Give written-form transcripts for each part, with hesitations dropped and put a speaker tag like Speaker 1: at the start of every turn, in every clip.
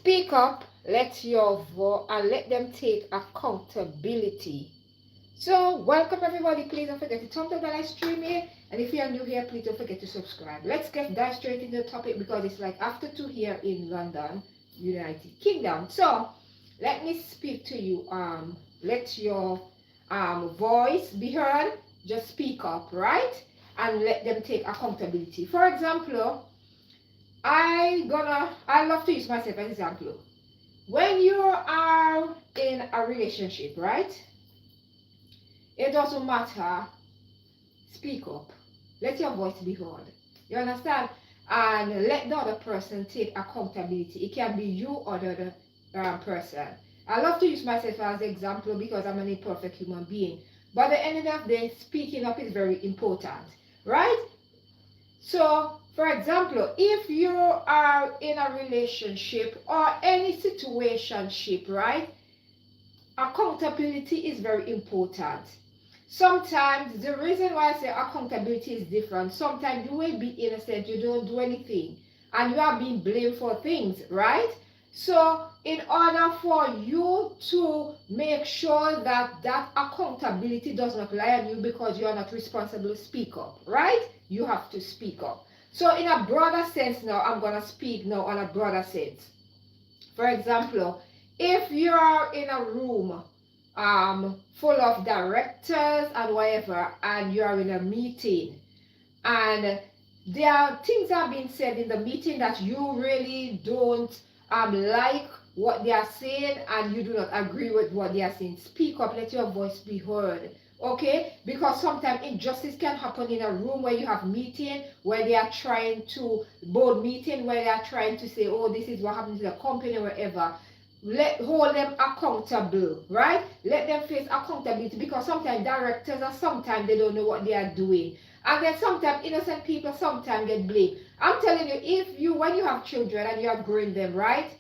Speaker 1: Speak up, let your voice, and let them take accountability. So, welcome everybody. Please don't forget to turn on the live stream here. And if you are new here, please don't forget to subscribe. Let's get dive straight into the topic because it's like after 2 here in London, United Kingdom. So, let me speak to you. Let your voice be heard. Just speak up, right? And let them take accountability. For example, I love to use myself as an example. When you are in a relationship, right? It doesn't matter. Speak up. Let your voice be heard. You understand? And let the other person take accountability. It can be you or the other person. I love to use myself as an example because I'm an imperfect human being. But at the end of the day, speaking up is very important, right? So, for example, if you are in a relationship or any situationship, right? Accountability is very important. Sometimes the reason why I say accountability is different, sometimes you will be innocent, you don't do anything, and you are being blamed for things, right? So in order for you to make sure that that accountability does not lie on you because you are not responsible, to speak up, right? You have to speak up. So in a broader sense now, I'm going to speak now on a broader sense. For example, if you are in a room full of directors and whatever, and you are in a meeting, and there are things that are being said in the meeting that you really don't like what they are saying, and you do not agree with what they are saying, speak up, let your voice be heard. Okay, because sometimes injustice can happen in a room where you have meeting, where they are trying to board meeting, where they are trying to say, oh, this is what happened to the company, wherever. Hold them accountable, right? Let them face accountability, because sometimes directors are sometimes they don't know what they are doing, and then sometimes innocent people sometimes get blamed. I'm telling you, if you when you have children and you are growing them, right?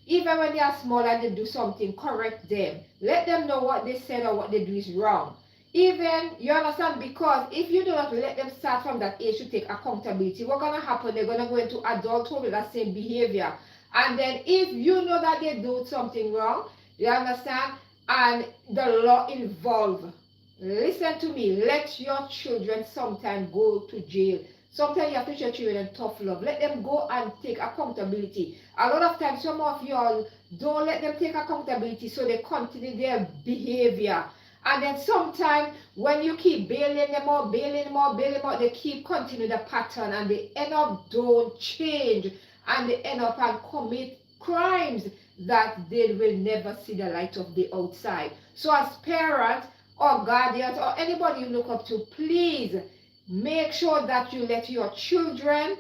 Speaker 1: Even when they are small and they do something, correct them. Let them know what they said or what they do is wrong. Even, you understand, because if you do not let them start from that age to take accountability, what's going to happen? They're going to go into adulthood with that same behavior. And then if you know that they do something wrong, you understand, and the law involved, listen to me, let your children sometimes go to jail. Sometimes you have to show children tough love. Let them go and take accountability. A lot of times, some of y'all don't let them take accountability, so they continue their behavior. And then sometimes when you keep bailing them out, they keep continue the pattern, and they end up don't change, and they end up and commit crimes that they will never see the light of the outside. So as parents or guardians or anybody you look up to, please make sure that you let your children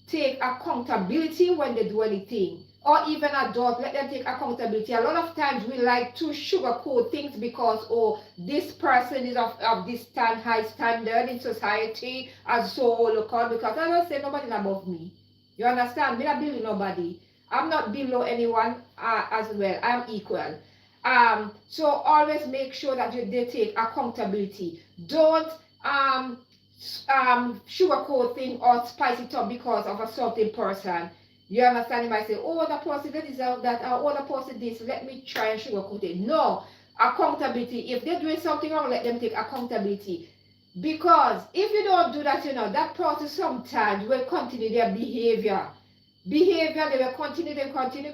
Speaker 1: take accountability when they do anything. Or even adults, let them take accountability. A lot of times we like to sugarcoat things because, oh, this person is of this high standard in society, and so look on, because I don't say nobody's above me. You understand? Me not below nobody. I'm not below anyone as well. I'm equal. So always make sure that they take accountability. Don't sugarcoat thing or spice it up because of a certain person. You understand? You might say, oh, the person that deserve that, oh, the person this, let me try and sugarcoat it. No, accountability. If they're doing something wrong, let them take accountability. Because if you don't do that, that person sometimes will continue their behavior. They will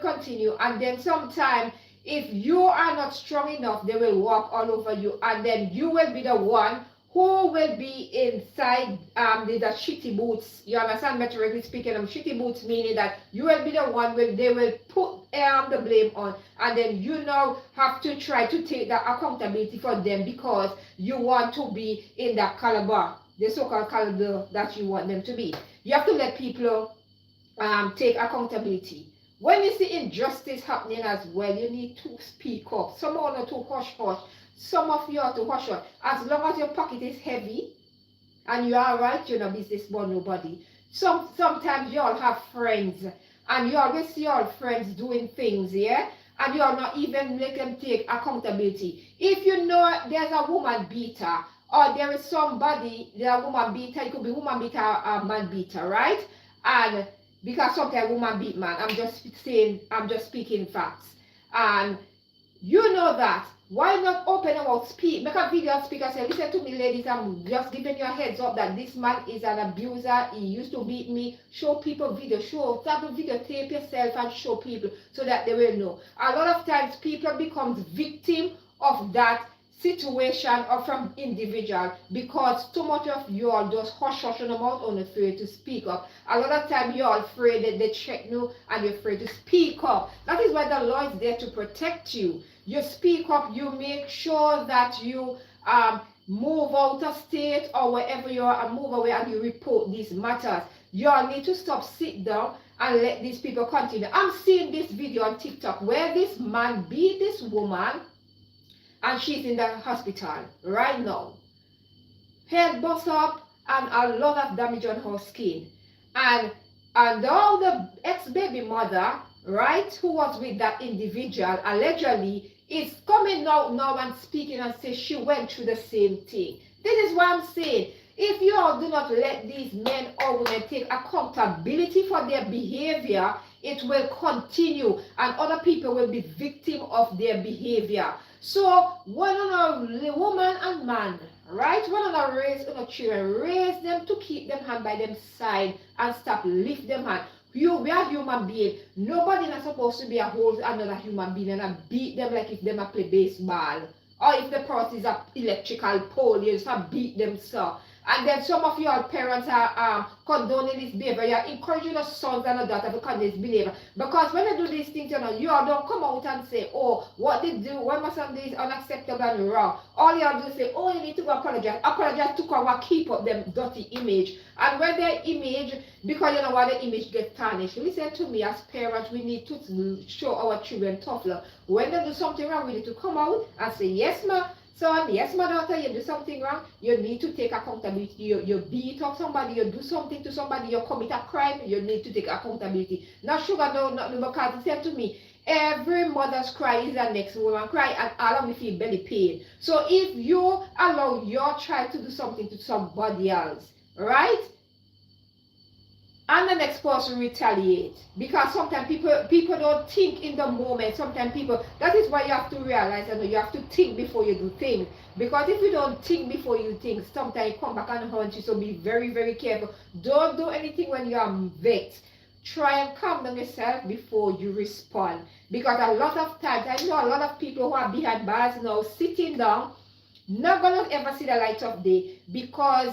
Speaker 1: continue. And then sometimes, if you are not strong enough, they will walk all over you. And then you will be the one who will be inside the shitty boots. You understand, metaphorically speaking, shitty boots meaning that you will be the one where they will put the blame on, and then you now have to try to take the accountability for them because you want to be in that caliber, the so-called caliber that you want them to be. You have to let people take accountability. When you see injustice happening as well, you need to speak up. Some are not to hush hush. Some of you are to hush hush. As long as your pocket is heavy and you are right, you're not business about nobody. Sometimes you all have friends and you always see your friends doing things, yeah? And you are not even make them take accountability. If you know there's a woman beater, or there is somebody, there's a woman beater, it could be woman beater or man beater, right? And because sometimes woman beat man. I'm just speaking facts. And you know that. Why not open about speak? Make a video speak and say, listen to me, ladies. I'm just giving you a heads up that this man is an abuser. He used to beat me. Show people video. Type of video, tape yourself and show people so that they will know. A lot of times people becomes victim of that situation or from individual because too much of you all just hush and amount unafraid to speak up. A lot of time you're afraid that they check you and you're afraid to speak up. That is why the law is there to protect you. You speak up, you make sure that you move out of state or wherever you are and move away and you report these matters. You all need to stop, sit down and let these people continue. I'm seeing this video on TikTok where this man beat this woman and she's in the hospital right now. Head bust up and a lot of damage on her skin. And all the ex-baby mother, right, who was with that individual, allegedly, is coming out now and speaking and say she went through the same thing. This is what I'm saying. If you all do not let these men or women take accountability for their behavior, it will continue and other people will be victim of their behavior. So when a woman and man, right, when I raise children, raise them to keep them hand by them side and stop lift them hand. We are human beings. Nobody is supposed to be a hold another human being and beat them like if them a play baseball. Or if the person is a electrical pole, you just beat them so. And then some of your parents are condoning this behavior. You're encouraging your sons and your daughters to condone this behavior. Because when they do these things, you all don't come out and say, oh, what they do, what my son do is unacceptable and wrong. All you all do is say, oh, you need to go apologize. Apologize to come and keep up them dirty image. And when their image, because you know why the image gets tarnished. Listen to me, as parents, we need to show our children tough love. When they do something wrong, we need to come out and say, yes, ma. So, yes, my daughter, you do something wrong, you need to take accountability. You beat up somebody, you do something to somebody, you commit a crime, you need to take accountability. Not sugar, no, because he said to me, every mother's cry is the next woman cry, and all of me feel belly pain. So, if you allow your child to do something to somebody else, right? And the next person retaliate, because sometimes people don't think in the moment. Sometimes people, that is why you have to realize that you have to think before you do things, because if you don't think before you think, sometimes you come back and haunt you. So be very, very careful. Don't do anything when you are vexed. Try and calm down yourself before you respond, because a lot of times I know a lot of people who are behind bars now sitting down, not gonna ever see the light of day because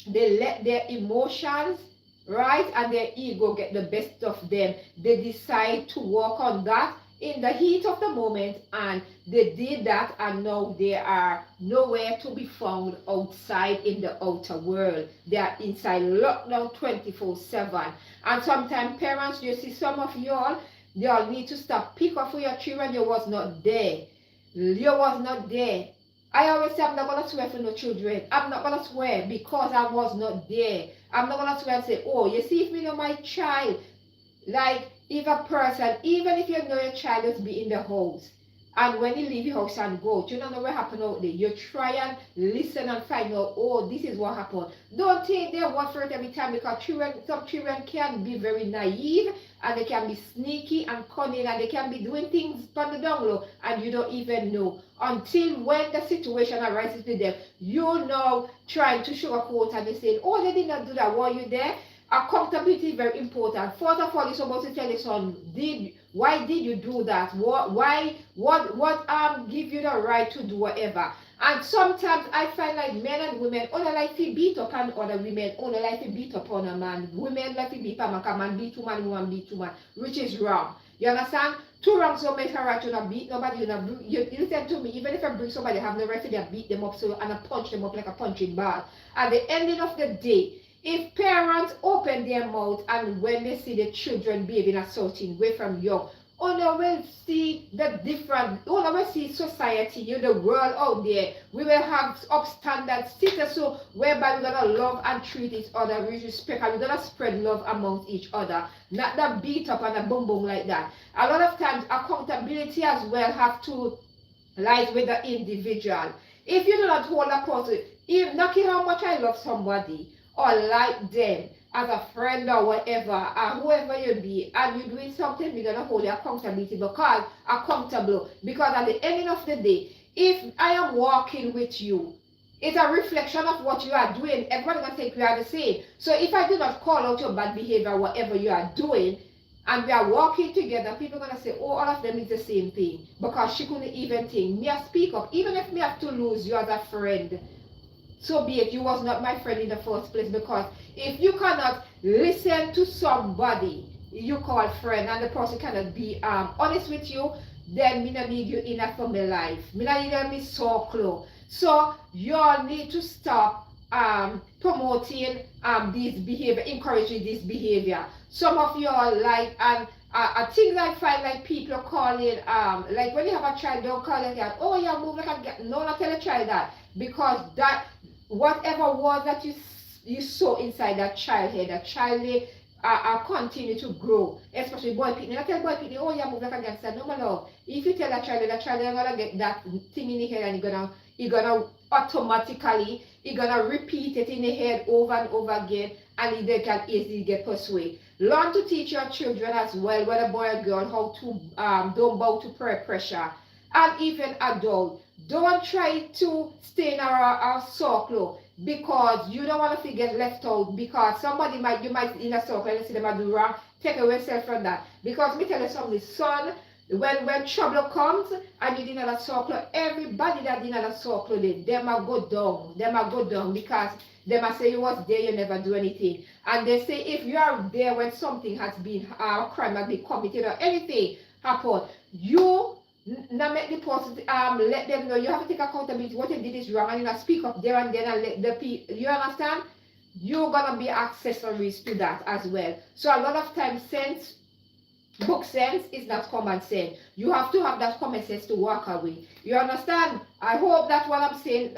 Speaker 1: they let their emotions, right, and their ego get the best of them. They decide to work on that in the heat of the moment, and they did that, and now they are nowhere to be found outside in the outer world. They are inside lockdown 24/7. And sometimes parents, you see some of y'all need to stop pick up for your children. You was not there. You was not there. I always say I'm not going to swear for no children. I'm not going to swear because I was not there. I'm not going to swear and say, oh, you see, if me know my child, like if a person, even if you know your child is be in the house, and when you leave your house and go, you don't know what happened out there. You try and listen and find out, oh, this is what happened. Don't take their word for it every time, because some children can be very naive and they can be sneaky and cunning and they can be doing things on the down low and you don't even know. Until when the situation arises with them, you know, trying to sugarcoat and they say, oh, they did not do that. Were you there? Accountability is very important. First of all, you're supposed to tell your son, why did you do that? What give you the right to do whatever? And sometimes I find like men and women only like to beat up on other women, only like to beat up on a man. Women like to beat up on a man, beat two man, woman beat two man, which is wrong. You understand? Two wrongs don't make a right to not beat nobody. You listen to me, even if I bring somebody, I have no right to beat them up and I punch them up like a punching bag. At the ending of the day, if parents open their mouth and when they see the children behaving a certain way from young, they will see the different, they will see society, the world out there. We will have upstandard status, so whereby we're gonna love and treat each other with respect, and we're gonna spread love amongst each other. Not that beat up and a boom boom like that. A lot of times accountability as well have to lie with the individual. If you do not hold a person, if not care how much I love somebody or like them, as a friend or whatever, whoever you be, and you're doing something, we're gonna hold you accountability because accountable. Because at the end of the day, if I am walking with you, it's a reflection of what you are doing. Everybody's gonna think we are the same. So if I do not call out your bad behavior, whatever you are doing, and we are walking together, people are gonna say, oh, all of them is the same thing. Because she couldn't even think. Me, I speak up, even if me have to lose you as a friend. So be it, you was not my friend in the first place, because if you cannot listen to somebody you call friend and the person cannot be honest with you, then me not need you in a for my life. Me not need me so close. So you all need to stop promoting this behavior, encouraging this behavior. Some of you all like, and things I find like people calling like when you have a child, don't call it that, oh yeah, move like a, no, not tell a child that, because that whatever word that you sow inside that child head, that child may continue to grow, especially boy picnic. Not tell boy picnic, oh yeah, move like a gangster. No, my love. If you tell that child is gonna get that thing in the head, and you're gonna automatically, you're gonna repeat it in the head over and over again, and they can easily get persuaded. Learn to teach your children as well, whether boy or girl, how to don't bow to peer pressure, and even adult. Don't try to stay in our circle because you don't want to get left out, because somebody might, you might in a circle and see them do wrong, take away yourself from that. Because me tell you something, son, when trouble comes and you in a circle, everybody that in a circle, them a go down, because they might say you was there, you never do anything. And they say if you are there when something has been, a crime has been committed or anything happened, you now make the person let them know you have to take accountability. What you did is wrong, and you know, speak up there and then and let the people, you understand? You're gonna be accessories to that as well. So a lot of times sense, book sense is not common sense. You have to have that common sense to walk away. You understand? I hope that what I'm saying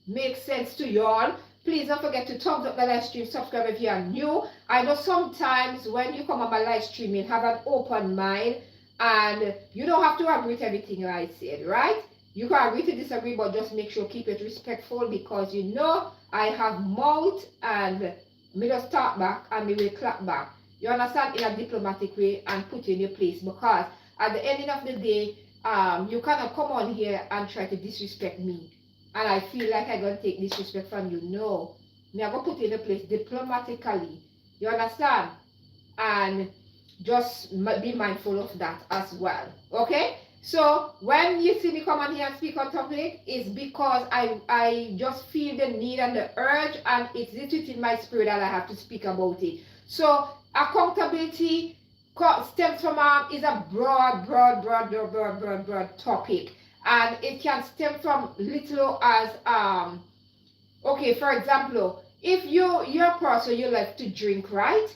Speaker 1: makes sense to you all. Please don't forget to thumbs up the live stream, subscribe if you are new. I know sometimes when you come on my live streaming, have an open mind. And you don't have to agree with everything I said, right? You can agree to disagree, but just make sure keep it respectful, because you know I have mouth and me just talk back and me will clap back. You understand, in a diplomatic way, and put you in your place, because at the end of the day, you cannot come on here and try to disrespect me. And I feel like I'm going to take disrespect from you. No. Me I'm going to put you in a place diplomatically. You understand? And just be mindful of that as well. Okay, so when you see me come on here and speak on topic, it's because I just feel the need and the urge, and it's literally in my spirit that I have to speak about it. So accountability stems from is a broad topic, and it can stem from little as okay, for example, if you're a person you like to drink, right?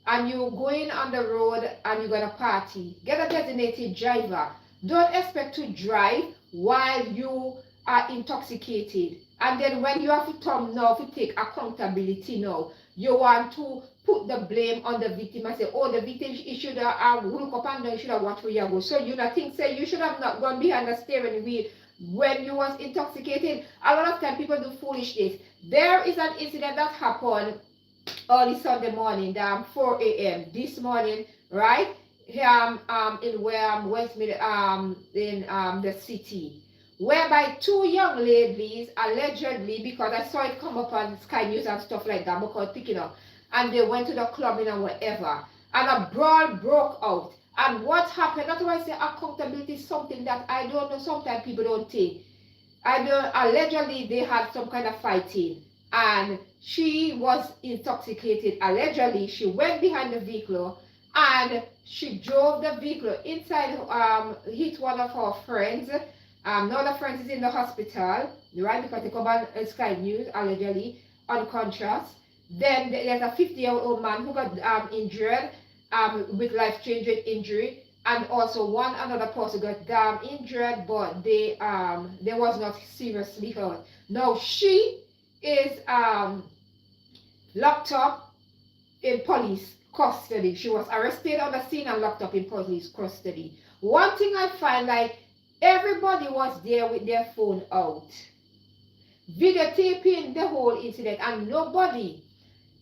Speaker 1: And you're going on the road and you're gonna party, get a designated driver. Don't expect to drive while you are intoxicated. And then when you have to come now to take accountability now, you want to put the blame on the victim and say, oh, the victim, he should have look up and down, you should have watched where you go. So you know, think say you should have not gone behind the steering wheel when you was intoxicated. A lot of time people do foolishness. There is an incident that happened early Sunday morning, 4 a.m. this morning, right? Here in where West Mid in the city, whereby two young ladies allegedly, because I saw it come up on Sky News and stuff like that, because picking up, and they went to the clubbing and whatever, and a brawl broke out. And what happened? That's why I say accountability is something that I don't know. Sometimes people don't take. I know allegedly they had some kind of fighting, and she was intoxicated. Allegedly, she went behind the vehicle and she drove the vehicle inside, hit one of her friends. Now the friend is in the hospital, right? Because they come on Sky News, allegedly, unconscious. Then there's a 50-year-old man who got injured with life-changing injury. And also another person got injured, but they was not seriously hurt. Now she is locked up in police custody. She was arrested on the scene and locked up in police custody. One thing I find, like, everybody was there with their phone out, videotaping the whole incident, and nobody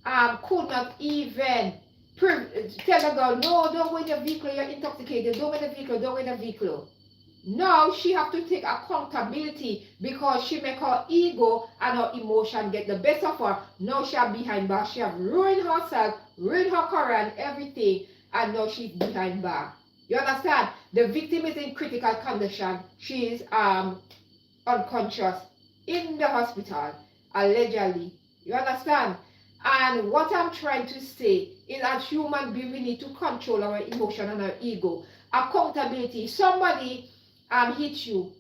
Speaker 1: could not even tell the girl, no, don't go in the vehicle, you're intoxicated, don't go in the vehicle, don't go in the vehicle. Now she have to take accountability because she make her ego and her emotion get the best of her. Now she are behind bars. She have ruined herself, ruined her career and everything, and now she's behind bar. You understand? The victim is in critical condition. She is unconscious in the hospital, allegedly. You understand? And what I'm trying to say is, as human beings, we need to control our emotion and our ego. Accountability. Somebody hit you,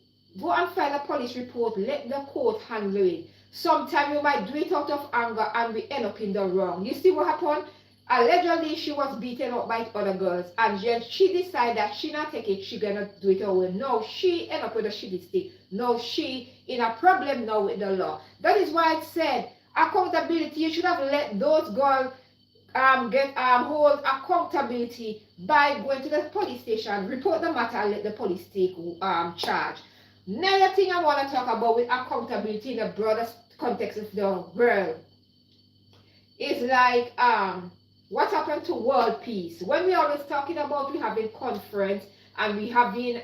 Speaker 1: go and file a police report, let the court handle it. Sometimes you might do it out of anger and we end up in the wrong. You see what happened? Allegedly, she was beaten up by other girls, and then she decided that she not take it, she gonna do it her way. No, she end up with a shitty stick. No, she in a problem now with the law. That is why I said accountability. You should have let those girls get hold accountability by going to the police station, report the matter, and let the police take charge. Another thing I want to talk about with accountability in the broader context of the world is like what happened to world peace. When we always talking about we having conference and we having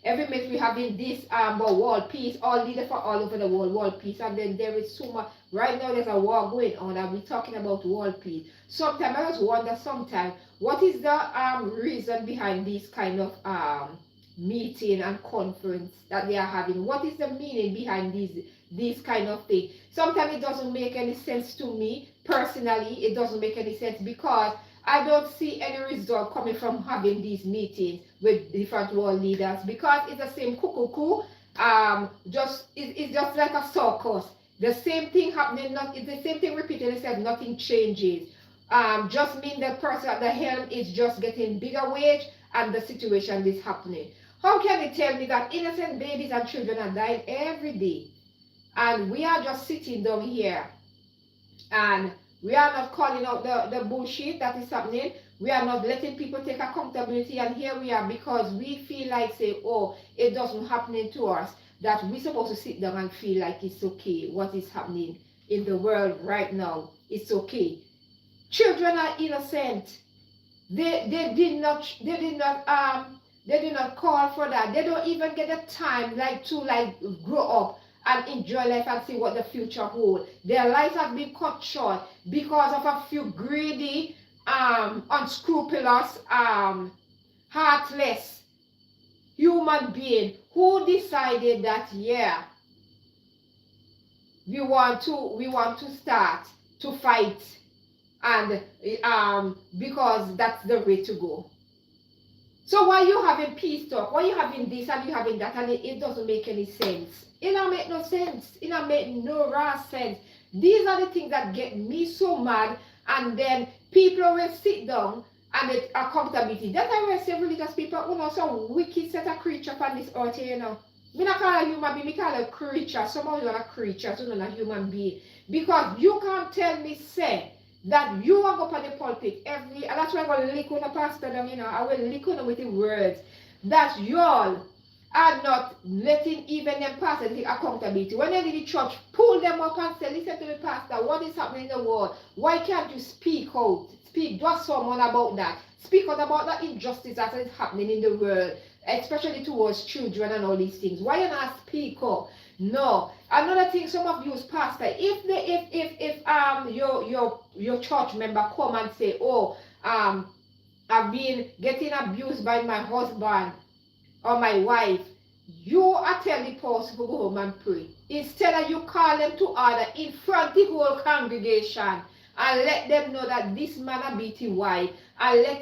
Speaker 1: every month we having this about world peace, all leaders for all over the world peace, and then there is so much right now there's a war going on and we're talking about world peace. Sometimes I just wonder what is the reason behind this kind of meeting and conference that they are having? What is the meaning behind these kind of thing? Sometimes it doesn't make any sense to me personally. It doesn't make any sense because I don't see any result coming from having these meetings with different world leaders, because it's the same cuckoo. It's just like a circus. The same thing happening. It's the same thing repeating itself. Nothing changes. Just mean the person at the helm is just getting bigger wage and the situation is happening. How can you tell me that innocent babies and children are dying every day, and we are just sitting down here and we are not calling out the bullshit that is happening? We are not letting people take accountability, and here we are because we feel like say, oh, it doesn't happening to us, that we're supposed to sit down and feel like it's okay. What is happening in the world right now, it's okay. Children are innocent. They did not call for that. They don't even get the time to grow up and enjoy life and see what the future holds. Their lives have been cut short because of a few greedy, unscrupulous, heartless human beings who decided that we want to start to fight, and because that's the way to go. So why you having peace talk? Why you having this and you having that, and it doesn't make any sense? It don't make no sense. It don't make no raw sense. These are the things that get me so mad, and then people will sit down and it accountability. That's why I say religious people, some wicked set of creature on this earth here, Me not call a human being, me call a creature. Some of you are a creature, so not a human being. Because you can't tell me, say, that you are go on the pulpit and that's why I'm going to lick on the pastor down, I will lick on with the words that y'all are not letting even them pastor take accountability. When they leave the church, pull them up and say, listen to the pastor, what is happening in the world? Why can't you speak out? Do someone about that. Speak out about the injustice that is happening in the world, especially towards children and all these things. Why you not speak up? No. Another thing, some of you pastor, if your church member come and say, oh, I've been getting abused by my husband or my wife, you are telling the pastor to go home and pray. Instead of you call them to order in front of the whole congregation and let them know that this man beat his wife, and let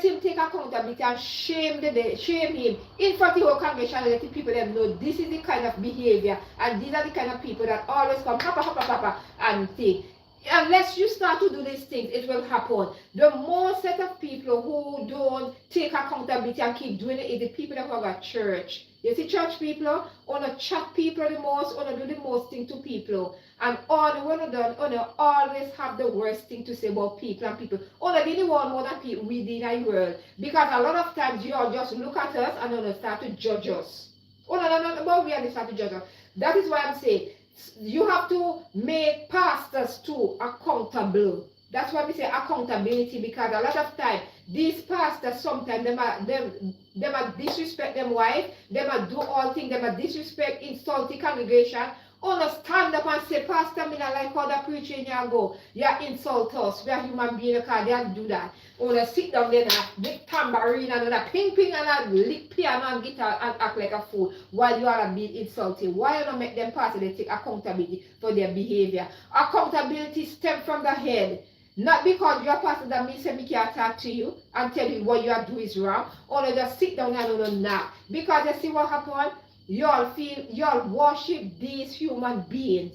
Speaker 1: him take accountability and shame him in front of the whole congregation, and let the people them know this is the kind of behavior and these are the kind of people that always come hapa and think. Unless you start to do these things, it will happen. The more set of people who don't take accountability and keep doing it is the people that have a church. You see, church people wanna chat people the most, wanna do the most thing to people, and all when done, always have the worst thing to say about people and people. They the one more than people within our world, because a lot of times you all just look at us and start to judge us. But we start to judge us. That is why I'm saying, You have to make pastors too accountable. That's why we say accountability, because a lot of time these pastors sometimes them are disrespect them wife, them are do all things, them are disrespect, insult the congregation. Wanna stand up and say, Pastor, me not like how the preaching you go. You insult us. We are human beings, because they do that. Wanna sit down there and big tambourine and a ping ping and a lick piano and guitar and act like a fool while you are being insulted. Why you not make them pastor they take accountability for their behavior? Accountability stems from the head. Not because you're a pastor that means me can't talk to you and tell you what you are doing is wrong, or just sit down and not. Because you see what happened? Y'all worship these human beings.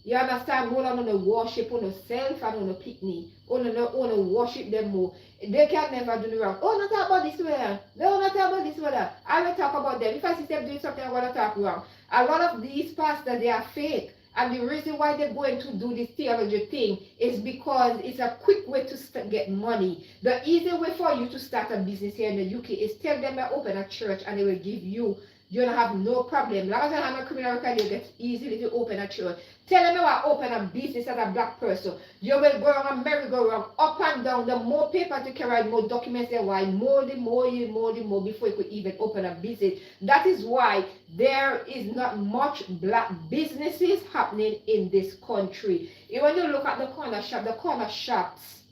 Speaker 1: You understand? More than worship on yourself and on a picnic. On worship them more. They can never do the wrong. Oh, not talk about this way. No, not talk about this way. I will talk about them. If I see them doing something, I'm going to talk wrong. A lot of these pastors, they are fake. And the reason why they're going to do this theology thing is because it's a quick way to get money. The easy way for you to start a business here in the UK is tell them to open a church and they will give you. You don't have no problem. Long as you have a criminal record, you get easily to open a church. Tell them you want to open a business as a black person. You will go around merry-go-round, up and down. The more paper to carry, the more documents they want, the more before you could even open a business. That is why there is not much black businesses happening in this country. When you look at the corner shops,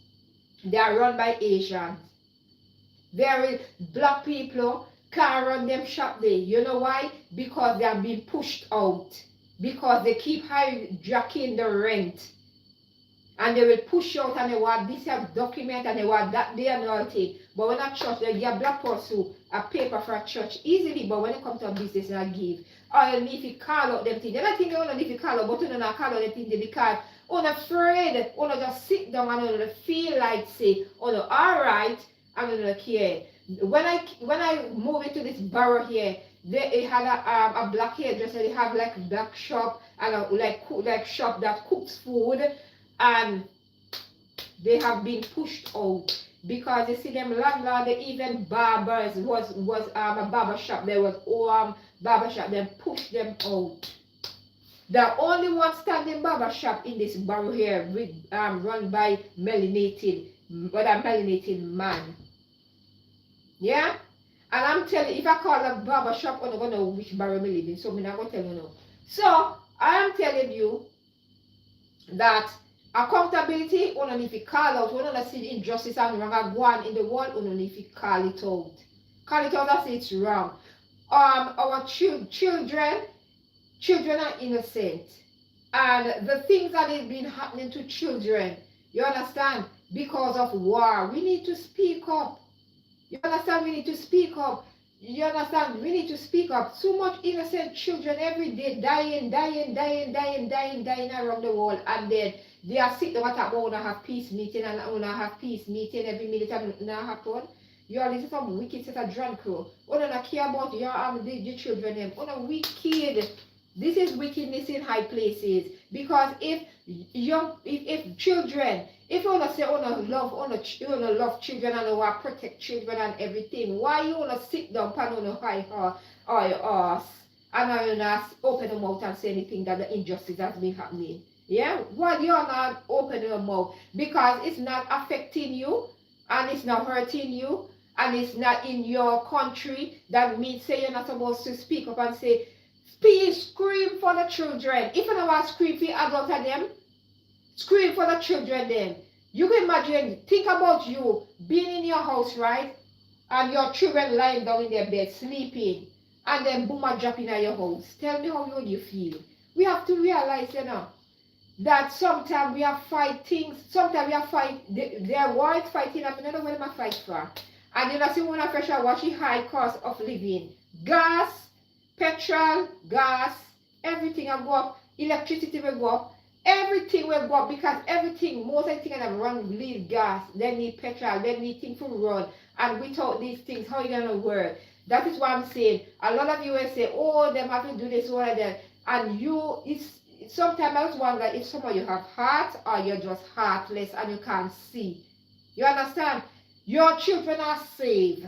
Speaker 1: they are run by Asians. There is black people can't run them shop there. You know why? Because they are being pushed out. Because they keep hijacking the rent. And they will push out and they want this have document and they want that they and all thing. But when a church, they give black person a paper for a church easily, but when it comes to a business, they give. Or if you call out them things. They don't think they want to if you call out, but you don't call out them things because you're afraid, you just sit down and you feel like say, oh, alright, I don't care. When I move into this borough here, it had a black hairdresser. They have like black shop and a like shop that cooks food, and they have been pushed out because you see them landlord, even barbers was a barber shop. There was barber shop. Then pushed them out. The only one standing barber shop in this borough here, with run by a melanated man. Yeah? And I'm telling you, if I call a barber shop, I'm not going to know which borough I live in, so I'm not going to tell you no. So, I am telling you that accountability, only if you call out, when you see injustice and wrong go on in the world, only if you call it out. Call it out and say it's wrong. Our children are innocent. And the things that have been happening to children, you understand, because of war, we need to speak up. You understand? We need to speak up. You understand? We need to speak up. So much innocent children every day dying around the world, and then they are sitting down at home and have peace meeting and have peace meeting every minute and not happen. You are listening to some wicked set of drunk crew. You don't care about your children them. You know, wicked. This is wickedness in high places. Because if children, if you want to say you love children and you want to protect children and everything, why you want to sit down and on high or your ass and you not open your mouth and say anything that the injustice has been happening? Yeah? Why you're not opening your mouth? Because it's not affecting you and it's not hurting you and it's not in your country. That means say you're not supposed to speak up and say, please scream for the children. If you don't want to scream for adults and them, scream for the children then. You can imagine, think about you being in your house, right? And your children lying down in their bed, sleeping. And then boom, a dropping at your house. Tell me how you feel. We have to realize, you know, that sometimes we are fighting, sometimes we are fighting, there are wars fighting, I don't know what I fight for. And you know, see when I first watch the high cost of living. Gas, petrol, gas, everything will go up, electricity will go up, everything will go up because everything, most of the things that run need gas, they need petrol, they need things to run. And without these things, how are you going to work? That is what I'm saying. A lot of you will say, oh, they have to do this or that. And you, sometimes I was wondering if some of you have heart or you're just heartless and you can't see. You understand? Your children are saved.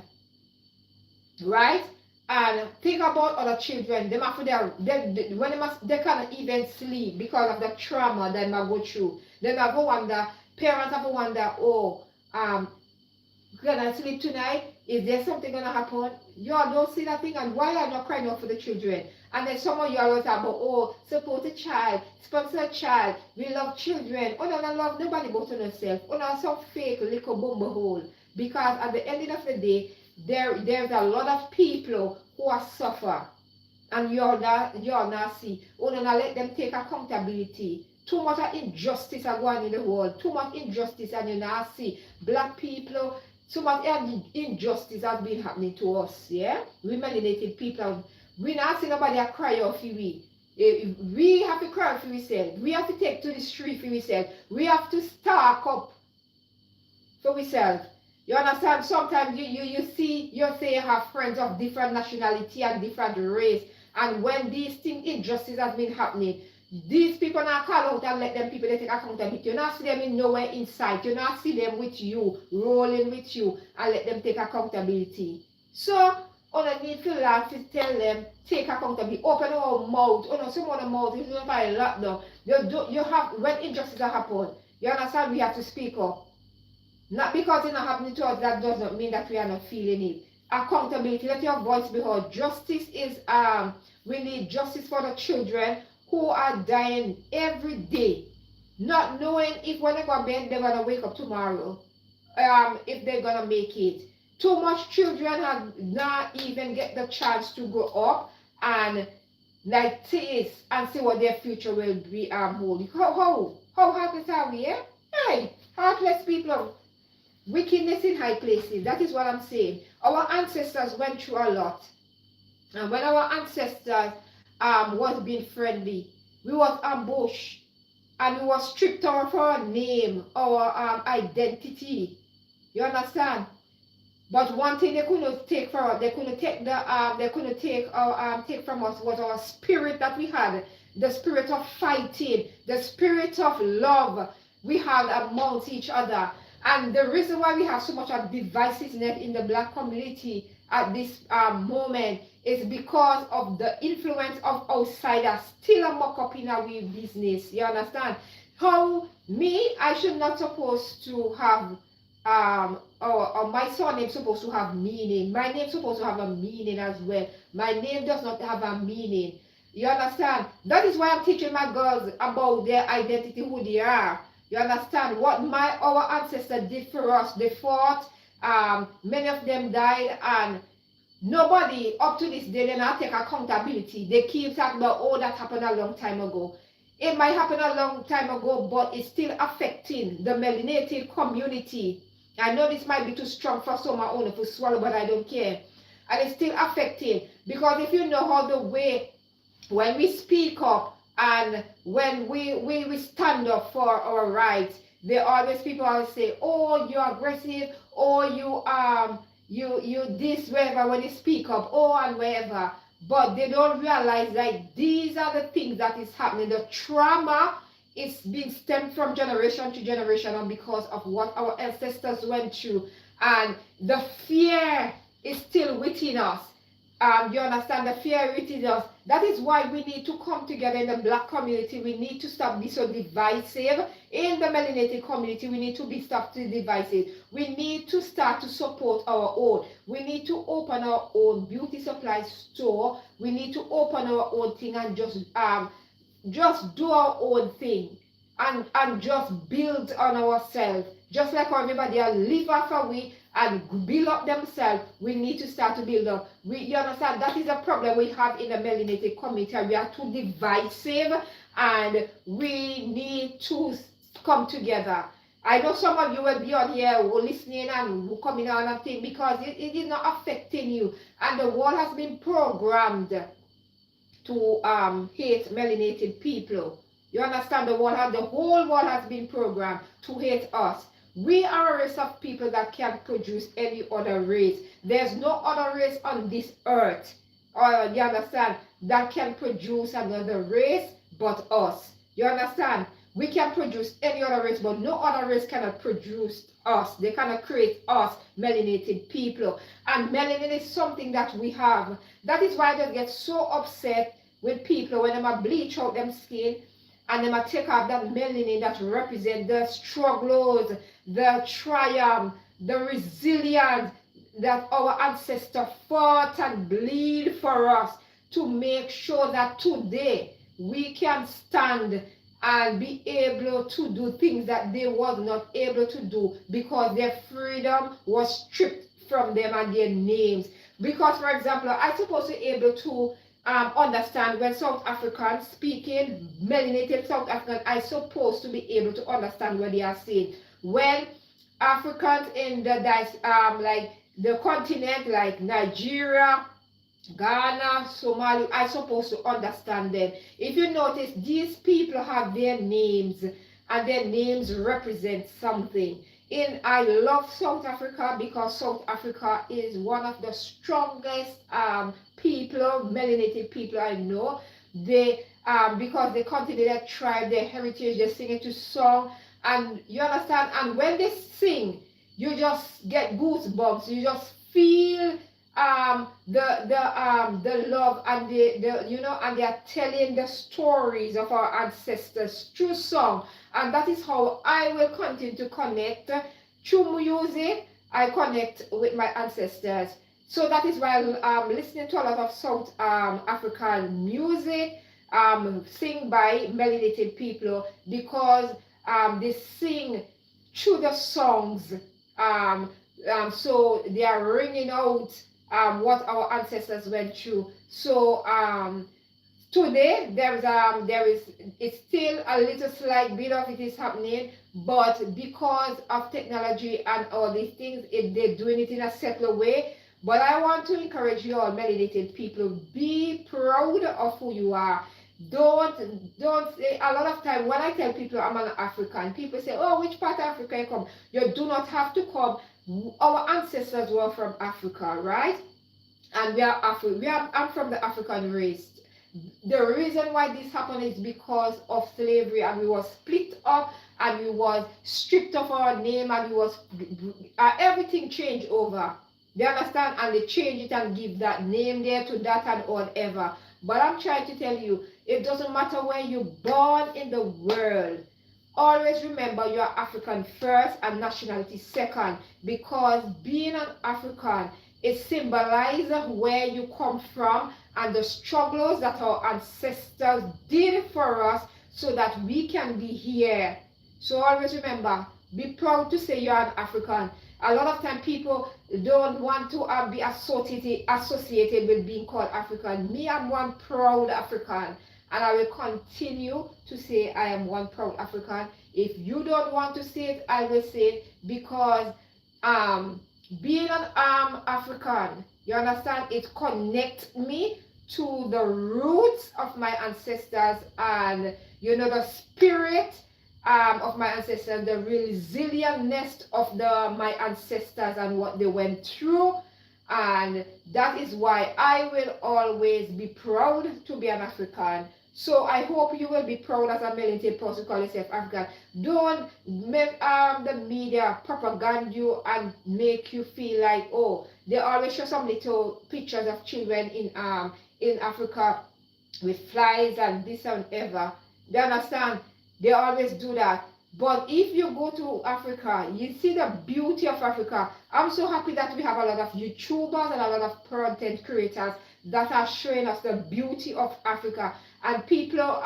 Speaker 1: Right? and think about other children. Them after when they cannot even sleep because of the trauma they might go through. Then I go wonder, parents have to wonder, oh, gonna sleep tonight? Is there something gonna happen? You all don't see that thing, and why are you not crying out for the children? And then some of you always talk about, oh, support a child, sponsor a child, we love children. Oh, no, love nobody but on yourself. Oh, no, some fake little bumble hole. Because at the end of the day, there's a lot of people who are suffer, and you're not see. Oh, no, let them take accountability. Too much injustice are going in the world. Too much injustice, and you not see black people. So much injustice has been happening to us, yeah? We melanated people. We not see nobody cry out for we. We have to cry for ourselves. We have to take to the street for ourselves. We have to stack up for ourselves. You understand? Sometimes you see, you say you have friends of different nationality and different race. And when these things, injustice has been happening, these people now call out and let them people they take accountability. You not see them in nowhere inside. You not see them with you, rolling with you, and let them take accountability. So, all I need to laugh is tell them, take accountability. Open our mouth. Oh no, someone mouth is not a lot now. You have, when injustice happen, you understand, we have to speak up. Not because it's not happening to us, that does not mean that we are not feeling it. Accountability, let your voice be heard. Justice is, we need justice for the children who are dying every day, not knowing if when they go to bed, they're going to wake up tomorrow, if they're going to make it. Too much children have not even get the chance to grow up and like taste and see what their future will be hold. How heartless are we, eh? Hey, heartless people. Wickedness in high places. That is what I'm saying. Our ancestors went through a lot. And when our ancestors was being friendly, we was ambushed and we was stripped of our name, our identity. You understand? But one thing they couldn't take from us, they couldn't take from us was our spirit that we had, the spirit of fighting, the spirit of love we had amongst each other. And the reason why we have so much of divisiveness in the black community at this moment is because of the influence of outsiders still a mock up in our business. You understand? How me, I should not supposed to have or my surname supposed to have meaning. My name supposed to have a meaning as well. My name does not have a meaning. You understand? That is why I'm teaching my girls about their identity, who they are. You understand what our ancestors did for us? They fought. Many of them died, and nobody up to this day they not take accountability. They keep talking about, oh, that happened a long time ago. It might happen a long time ago, but it's still affecting the melanated community. I know this might be too strong for some my own to swallow, but I don't care. And it's still affecting, because if you know how the way when we speak up and when we stand up for our rights, people always say, oh, you're aggressive, or you this, wherever, when you speak up, oh, and wherever. But they don't realize that these are the things that is happening. The trauma is being stemmed from generation to generation, and because of what our ancestors went through. And the fear is still within us. You understand? The fear within us. That is why we need to come together in the black community. We need to stop being so divisive. In the melanated community, we need to be stop to divisive. We need to start to support our own. We need to open our own beauty supply store. We need to open our own thing and just do our own thing and just build on ourselves. Just like how everybody else live after we and build up themselves, we need to start to build up. You understand? That is a problem we have in the melanated community. We are too divisive, and we need to come together. I know some of you will be on here listening and coming on and things, because it is not affecting you. And the world has been programmed to hate melanated people. You understand? The whole world has been programmed to hate us. We are a race of people that can produce any other race. There's no other race on this earth, or you understand, that can produce another race but us. You understand? We can produce any other race, but no other race cannot produce us. They cannot create us, melanated people. And melanin is something that we have. That is why they get so upset with people when they bleach out them skin and they take off that melanin that represent the struggles, the triumph, the resilience that our ancestors fought and bleed for us to make sure that today we can stand and be able to do things that they was not able to do because their freedom was stripped from them and their names. Because, for example, I supposed to be able to understand when South Africans speaking, melanated South African, I supposed to be able to understand what they are saying. When Africans in the like the continent, like Nigeria, Ghana, Somalia, I supposed to understand them. If you notice, these people have their names and their names represent something. I love South Africa because South Africa is one of the strongest people, melanated people I know. They because they continue their tribe, their heritage, they sing it to song, and you understand. And when they sing, you just get goosebumps. You just feel the love and the you know, and they are telling the stories of our ancestors through song. And that is how I will continue to connect through music. I connect with my ancestors. So that is why I'm listening to a lot of South African music sing by melanated people, because they sing through the songs. So they are ringing out what our ancestors went through. So today there is it's still a little slight bit of it is happening, but because of technology and all these things, they're doing it in a settled way. But I want to encourage you all melanated people, be proud of who you are. Don't say, a lot of time when I tell people I'm an African, people say, oh, which part of Africa you come? You do not have to come. Our ancestors were from Africa, right? And I'm from the African race. The reason why this happened is because of slavery, and we was split up, and we was stripped of our name, and we was everything changed over. They understand? And they change it and give that name there to that and whatever. But I'm trying to tell you, it doesn't matter where you're born in the world. Always remember you're African first and nationality second, because being an African, it symbolizes where you come from and the struggles that our ancestors did for us so that we can be here. So always remember, be proud to say you're an African. A lot of time people don't want to be associated with being called African. Me, I'm one proud African, and I will continue to say I am one proud African. If you don't want to say it, I will say it, because being an African, you understand, it connects me to the roots of my ancestors, and you know, the spirit of my ancestors, the resilientness of my ancestors and what they went through. And that is why I will always be proud to be an African. So I hope you will be proud as a melanated person who call yourself African. Don't make the media propaganda you and make you feel like, oh, they always show some little pictures of children in Africa with flies and this and ever. They understand? They always do that. But if you go to Africa, you see the beauty of Africa. I'm so happy that we have a lot of YouTubers and a lot of content creators that are showing us the beauty of Africa. And people,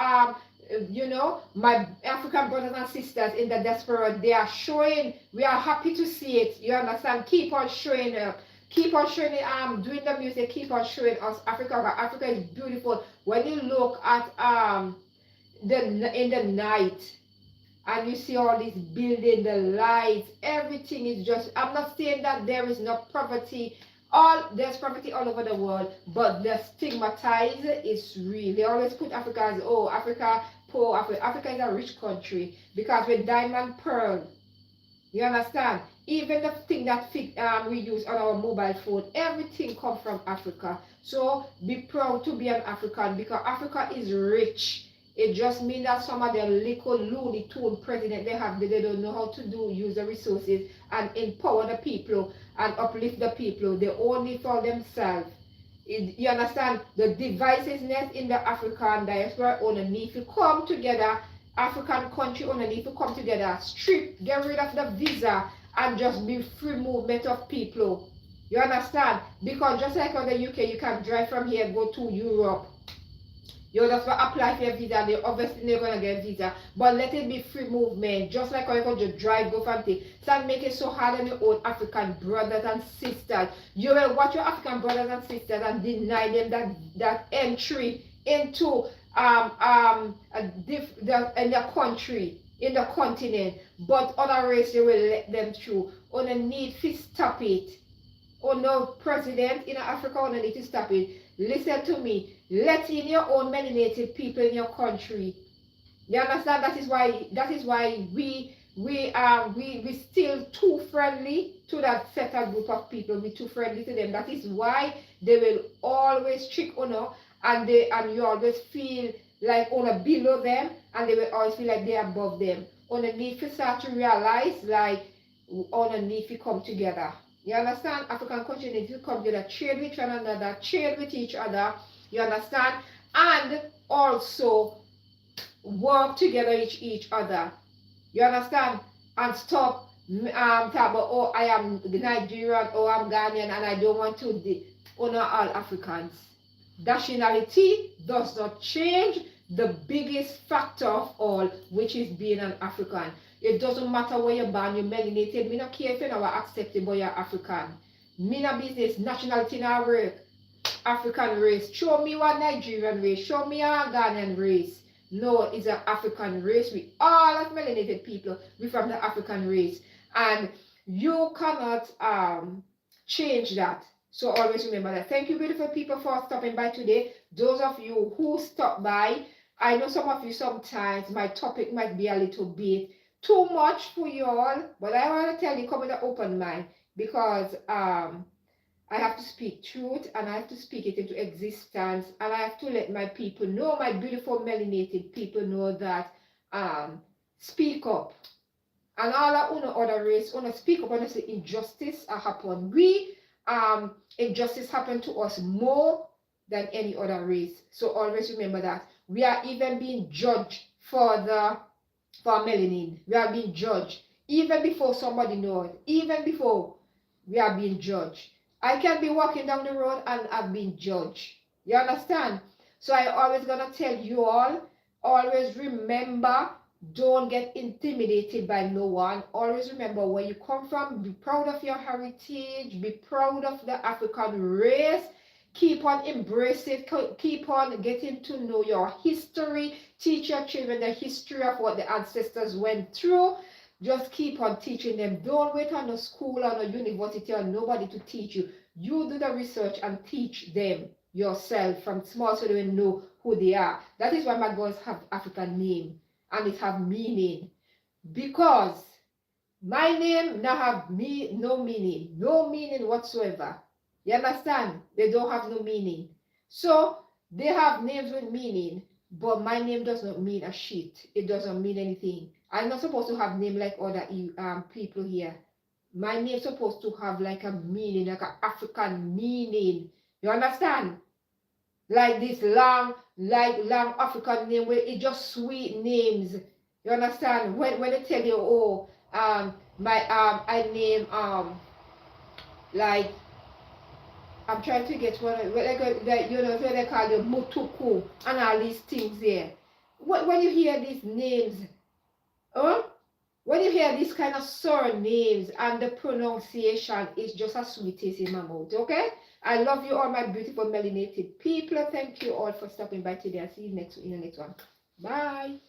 Speaker 1: you know, my African brothers and sisters in the diaspora, they are showing, we are happy to see it. You understand? Keep on showing up. Keep on showing it, doing the music, keep on showing us Africa. Africa is beautiful. When you look at in the night, and you see all this building, the lights, everything is just, I'm not saying that there is no poverty, there's poverty all over the world, but the stigmatized is real. They always put Africa as, oh, Africa poor. Africa is a rich country, because with diamond pearl, you understand, even the thing that we use on our mobile phone, everything comes from Africa. So be proud to be an African, because Africa is rich It just means that some of the little loony tune president they have, they don't know how to use the resources and empower the people and uplift the people. They only for themselves. You understand? The divisiveness in the African diaspora only need to come together. African country only need to come together, get rid of the visa, and just be free movement of people. You understand? Because just like on the UK, you can drive from here and go to Europe. You just apply for a visa, they obviously never gonna get a visa. But let it be free movement. Just like how you can just drive, go from thing. Start make it so hard on your own African brothers and sisters. You will watch your African brothers and sisters and deny them that entry into in the country, in the continent. But other race they will let them through. On a need to stop it. Oh no, president in Africa on a need to stop it. Listen to me. Let in your own melanated people in your country. You understand? That is why we still too friendly to that certain group of people. We too friendly to them. That is why they will always trick on you, and you always feel like on below them, and they will always feel like they're above them. On a need to start to realize like on a need to come together. You understand? African countries need to come together, trade with one another, trade with each other. You understand? And also work together with each other. You understand? And stop talk about, oh, I am Nigerian, or I'm Ghanaian, and I don't want to honor all Africans. Nationality does not change the biggest factor of all, which is being an African. It doesn't matter where you're born, you're melanated. Me not care if you're not accepted, but you're African. Me not business, nationality not work. African race. Show me what Nigerian race. Show me a Ghanaian race. No, it's an African race. We all are melanated people. We're from the African race. And you cannot change that. So always remember that. Thank you, beautiful people, for stopping by today. Those of you who stopped by, I know some of you sometimes my topic might be a little bit too much for you all, but I want to tell you, come with an open mind, because I have to speak truth, and I have to speak it into existence, and I have to let my people know, my beautiful melanated people know that speak up. And all our other race, speak up when say injustice happen. Injustice happen to us more than any other race. So always remember that. We are even being judged for melanin. We are being judged even before somebody knows. Even before we are being judged. I can be walking down the road and I've been judged. You understand? So I always gonna tell you all, always remember, don't get intimidated by no one. Always remember where you come from. Be proud of your heritage. Be proud of the African race. Keep on embracing it. Keep on getting to know your history. Teach your children the history of what the ancestors went through. Just keep on teaching them. Don't wait on a school or a university or nobody to teach you. You do the research and teach them yourself from small so they will know who they are. That is why my girls have African name and it have meaning. Because my name now have no meaning whatsoever. You understand? They don't have no meaning. So they have names with meaning, but my name does not mean a shit. It doesn't mean anything. I'm not supposed to have name like other people here. My name is supposed to have like a meaning, like an African meaning. You understand? Like this long African name where it just sweet names. You understand? When they tell you, oh, I name like, I'm trying to get one like you know what they call you Mutuku and all these things there. When you hear these names, when you hear these kind of surnames and the pronunciation is just as sweet as in my mouth, okay? I love you all, my beautiful melanated people. Thank you all for stopping by today. I'll see you in the next one. Bye.